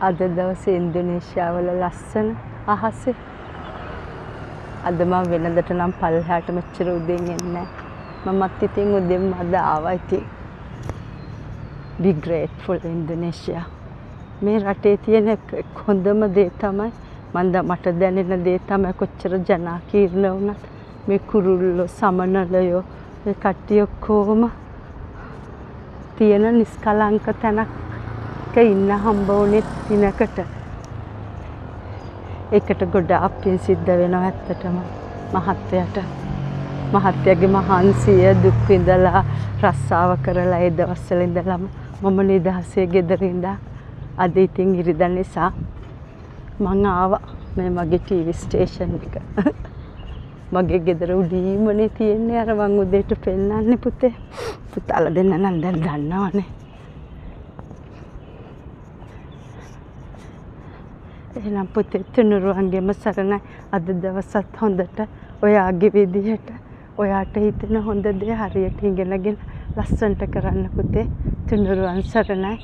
අද දවසේ ඉන්දුනීසියාවල ලස්සන අහසේ. අද මම වෙනදට නම් පල්ලෙහාට මෙච්චර උදෙන් එන්නේ නැහැ. මමත් ඉතින් උදෙන්ම අද ආවා ඉතින්. Be grateful Indonesia. මේ රටේ තියෙන හොඳම දේ තමයි මට දැනෙන දේ තමයි කොච්චර ජනාකීර්ණ වුණත් මේ කුරුල්ලෝ සමනලයෝ ඒ කට්ටිය ඔක්කොම තියෙන නිස්කලංක තැනක ඉන්න හම්බ වුණේ දිනකට. ඒකට ගොඩාක් පින් සිද්ධ වෙනවා ඇත්තටම මහත්තයාට. මහත්තයාගේ මහන්සිය දුක් විඳලා රස්සාව කරලා ඒ දවස්වල ඉඳලම මම නිදහසේ ගෙදර ඉඳලා අද ඉතින් ඉරිදා නිසා මං ආවා මේ මගේ ටීවී ස්ටේෂන් එක. මගේ ගෙදර උඩීමනේ තියෙන්නේ අර මං උදේට පෙන්නන්නේ පුතේ. පුතාලා දෙන්න නම් දැන් දන්නවනේ. එහෙනම් පුතේ තුනුරුවන්ගේම සරණයි අද දවසත් හොඳට ඔයාගේ විදිහට ඔයාට හිතෙන හොඳ දේ හරියට ඉගෙනගෙන ලස්සනට කරන්න පුතේ. තුනුරුවන් සරණයි.